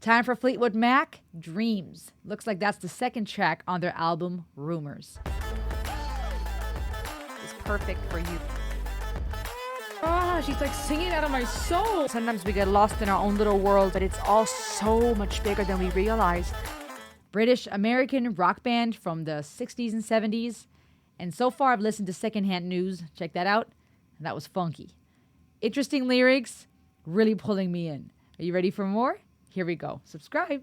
Time for Fleetwood Mac, Dreams. Looks like that's the second track on their album, Rumors. It's perfect for you. Ah, she's like singing out of my soul. Sometimes we get lost in our own little world, but it's all so much bigger than we realize. British American rock band from the 60s and 70s. And so far I've listened to Secondhand News. Check that out. And that was funky. Interesting lyrics, really pulling me in. Are you ready for more? Here we go. Subscribe.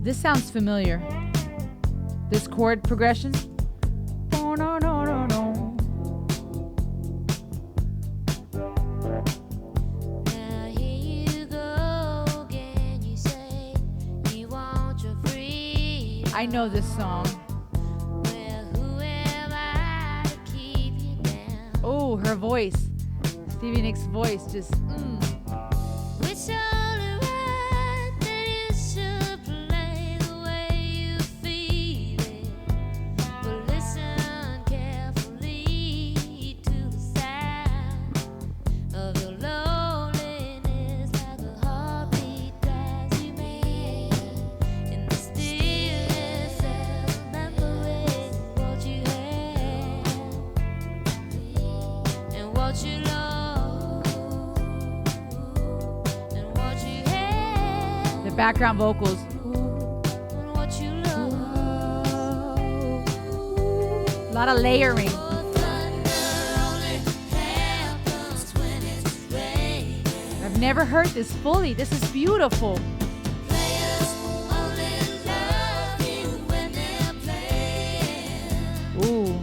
This sounds familiar. This chord progression. Oh, no, no, no, no. Now here you go again. You say you want your freedom. I know this song. Well, who am I to keep you down? Oh, her voice. Stevie Nicks' voice just, It's only right that you should play the way you feel it. But listen carefully to the sound of your loneliness, like a heartbeat drives you mad. In the stillness of remembering what you had and what you lost. the background vocals. A lot of layering. I've never heard this fully. This is beautiful. Ooh.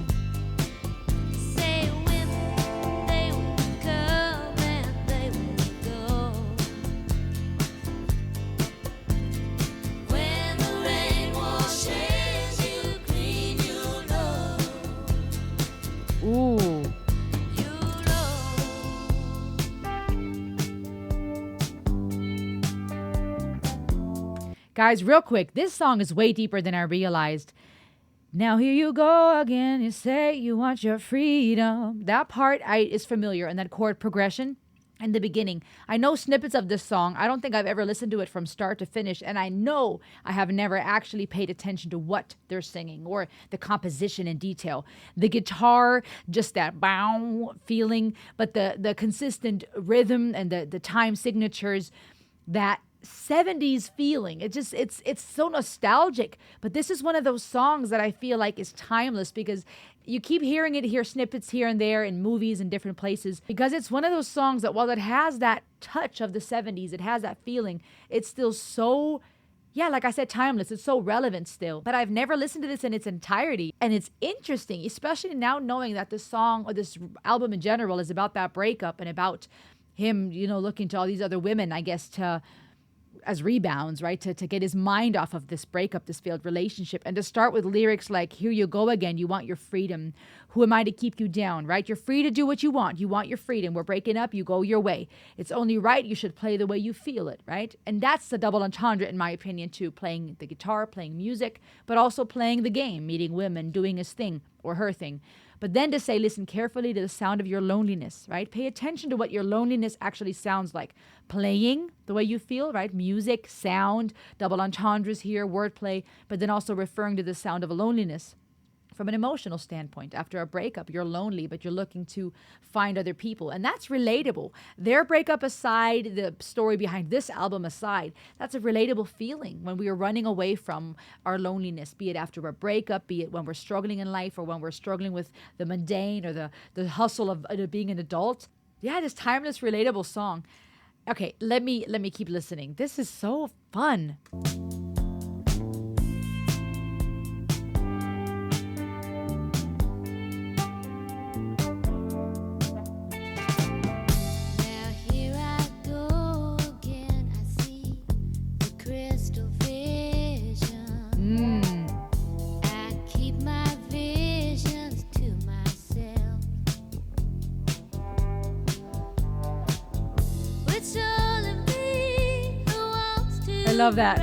Ooh. Guys, real quick, this song is way deeper than I realized. Now here you go again. You say you want your freedom. That part is familiar, and that chord progression in the beginning. I know snippets of this song. I don't think I've ever listened to it from start to finish, and I know I have never actually paid attention to what they're singing or the composition in detail. The guitar, just that bow feeling, but the consistent rhythm and the time signatures, that 70s feeling. It's so nostalgic. But this is one of those songs that I feel like is timeless because you keep hearing it, hear snippets here and there in movies and different places, because it's one of those songs that while it has that touch of the 70s, it has that feeling, it's still so, yeah, like I said, timeless. It's so relevant still. But I've never listened to this in its entirety. And it's interesting, especially now knowing that this song or this album in general is about that breakup and about him, looking to all these other women, I guess, as rebounds, right? To get his mind off of this breakup, this failed relationship. And to start with lyrics like, here you go again, you want your freedom. Who am I to keep you down, right? You're free to do what you want. You want your freedom. We're breaking up. You go your way. It's only right. You should play the way you feel it, right? And that's the double entendre, in my opinion, too. Playing the guitar, playing music, but also playing the game, meeting women, doing his thing or her thing. But then to say, listen carefully to the sound of your loneliness, right? Pay attention to what your loneliness actually sounds like. Playing the way you feel, right? Music, sound, double entendres here, wordplay, but then also referring to the sound of a loneliness. From an emotional standpoint, after a breakup, you're lonely, but you're looking to find other people. And that's relatable. Their breakup aside, the story behind this album aside, that's a relatable feeling when we are running away from our loneliness, be it after a breakup, be it when we're struggling in life or when we're struggling with the mundane or the hustle of being an adult. Yeah, this timeless, relatable song. Okay, let me keep listening. This is so fun. I love that.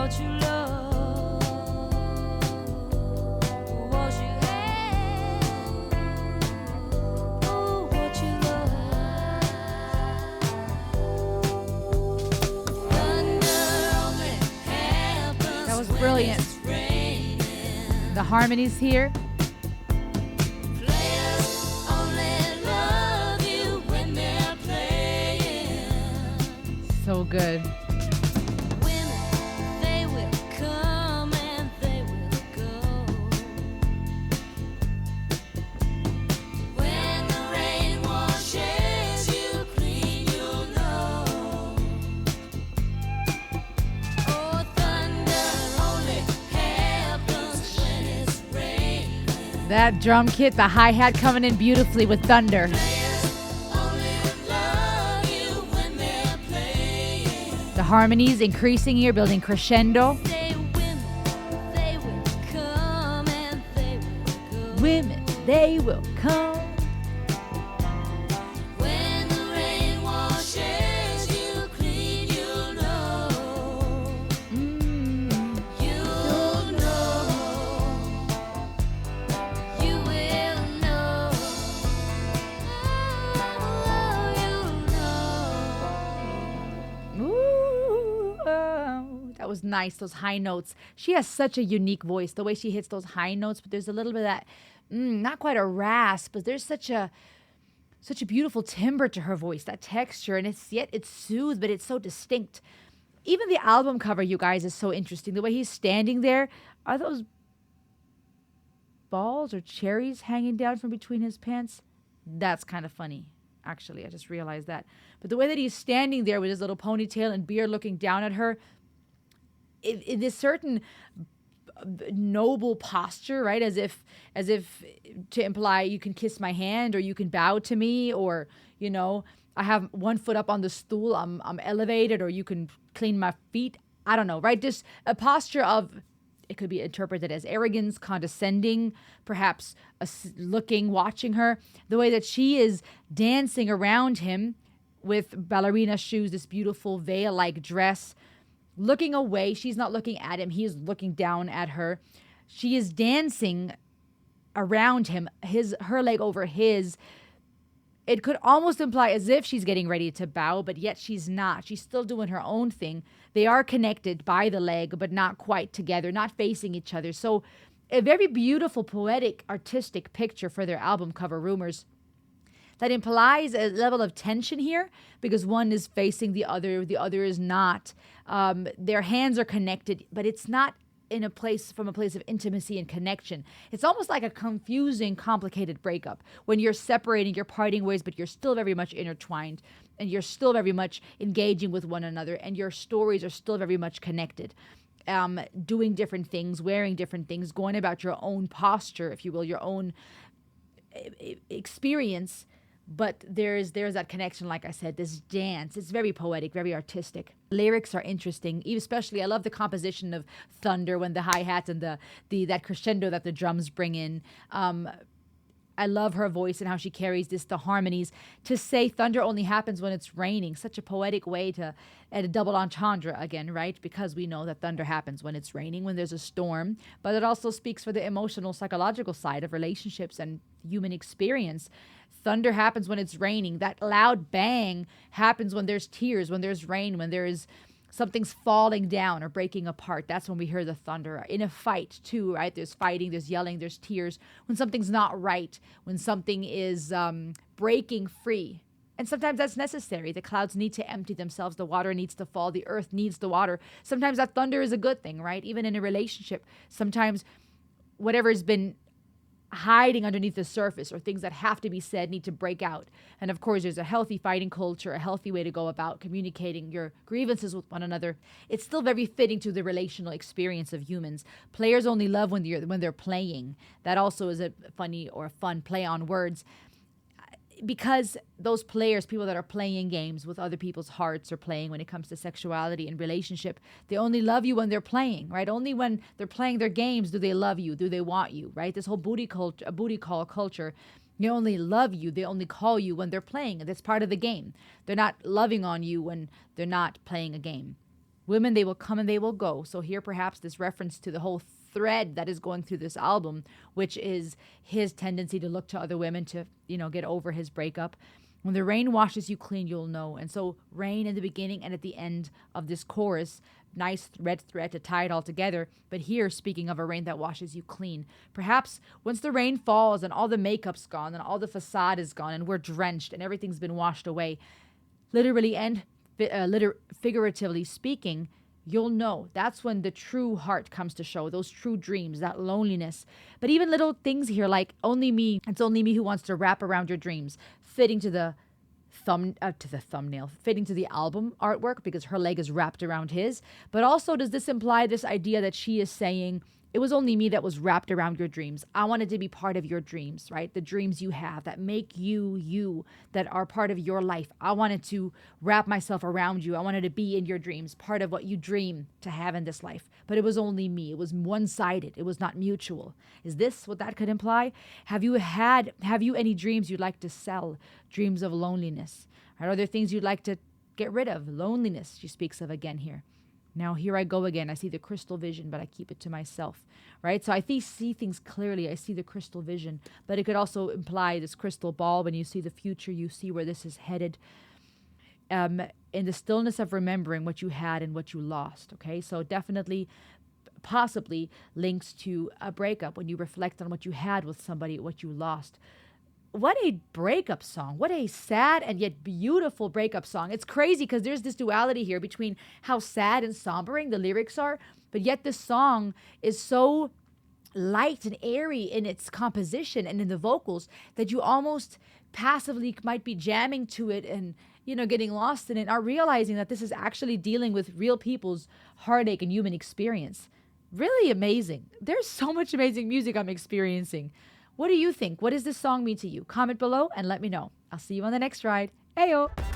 what you love, what you have, oh, what you love. Thunder only happens That was brilliant. when it's raining. The harmonies here. Players only love you when they're playing. So good. Women, they will come and they will go. When the rain washes you clean, you'll know. Oh, thunder only happens when it's raining. That drum kit, the hi-hat coming in beautifully with thunder. Players only love you when they're playing. The harmonies increasing here, building crescendo. Say women, they will come and they will go. Women, they will come. When the rain washes you clean, you'll know. You'll know. You will know. Oh, you'll know. Ooh, oh, that was nice. Those high notes. She has such a unique voice. The way she hits those high notes, but there's a little bit of that, not quite a rasp, but there's such a beautiful timbre to her voice. That texture, and it's soothed, but it's so distinct. Even the album cover, you guys, is so interesting. The way he's standing there, are those balls or cherries hanging down from between his pants? That's kind of funny, actually. I just realized that. But the way that he's standing there with his little ponytail and beard looking down at her, it is certain noble posture, right? As if to imply you can kiss my hand or you can bow to me, or, you know, I have one foot up on the stool, I'm elevated, or you can clean my feet. I don't know, right? Just a posture of, it could be interpreted as arrogance, condescending, perhaps looking, watching her. The way that she is dancing around him with ballerina shoes, this beautiful veil-like dress, looking away. She's not looking at him. He is looking down at her. She is dancing around him, her leg over his. It could almost imply as if she's getting ready to bow, but yet she's not. She's still doing her own thing. They are connected by the leg, but not quite together, not facing each other. So a very beautiful, poetic, artistic picture for their album cover, Rumors, that implies a level of tension here because one is facing the other is not. Their hands are connected, but it's not from a place of intimacy and connection. It's almost like a confusing, complicated breakup when you're separating, you're parting ways, but you're still very much intertwined and you're still very much engaging with one another and your stories are still very much connected. Doing different things, wearing different things, going about your own posture, if you will, your own experience. But there's that connection, like I said, this dance. It's very poetic, very artistic. Lyrics are interesting, especially I love the composition of thunder when the hi-hats and that crescendo that the drums bring in. I love her voice and how she carries the harmonies. To say thunder only happens when it's raining, such a poetic way and a double entendre again, right? Because we know that thunder happens when it's raining, when there's a storm, but it also speaks for the emotional, psychological side of relationships and human experience. Thunder happens when it's raining. That loud bang happens when there's tears, when there's rain, when there's something's falling down or breaking apart. That's when we hear the thunder. In a fight too, right? There's fighting, there's yelling, there's tears. When something's not right, when something is breaking free. And sometimes that's necessary. The clouds need to empty themselves. The water needs to fall. The earth needs the water. Sometimes that thunder is a good thing, right? Even in a relationship, sometimes whatever's been hiding underneath the surface or things that have to be said need to break out. And of course, there's a healthy fighting culture, a healthy way to go about communicating your grievances with one another. It's still very fitting to the relational experience of humans. Players only love when they're playing. That also is a funny or a fun play on words. Because those players, people that are playing games with other people's hearts or playing when it comes to sexuality and relationship, they only love you when they're playing, right? Only when they're playing their games do they love you, do they want you, right? This whole booty call culture, they only love you, they only call you when they're playing. That's part of the game. They're not loving on you when they're not playing a game. Women, they will come and they will go. So here perhaps this reference to the whole thread that is going through this album, which is his tendency to look to other women to, get over his breakup. When the rain washes you clean, you'll know. And so rain in the beginning and at the end of this chorus, nice red thread to tie it all together. But here, speaking of a rain that washes you clean, perhaps once the rain falls and all the makeup's gone and all the facade is gone and we're drenched and everything's been washed away, literally and figuratively speaking, you'll know. That's when the true heart comes to show, those true dreams, that loneliness. But even little things here like only me, it's only me who wants to wrap around your dreams, fitting to the thumbnail, fitting to the album artwork because her leg is wrapped around his. But also, does this imply this idea that she is saying, it was only me that was wrapped around your dreams. I wanted to be part of your dreams, right? The dreams you have that make you, you, that are part of your life. I wanted to wrap myself around you. I wanted to be in your dreams, part of what you dream to have in this life. But it was only me. It was one-sided. It was not mutual. Is this what that could imply? Have you any dreams you'd like to sell? Dreams of loneliness? Are there things you'd like to get rid of? Loneliness, she speaks of again here. Now, here I go again. I see the crystal vision, but I keep it to myself, right? So I see things clearly. I see the crystal vision, but it could also imply this crystal ball. When you see the future, you see where this is headed. In the stillness of remembering what you had and what you lost, okay? So definitely, possibly links to a breakup when you reflect on what you had with somebody, what you lost. What a breakup song. What a sad and yet beautiful breakup song. It's crazy because there's this duality here between how sad and sombering the lyrics are, but yet this song is so light and airy in its composition and in the vocals that you almost passively might be jamming to it and, getting lost in it, not realizing that this is actually dealing with real people's heartache and human experience. Really amazing. There's so much amazing music I'm experiencing. What do you think? What does this song mean to you? Comment below and let me know. I'll see you on the next ride. Ayo!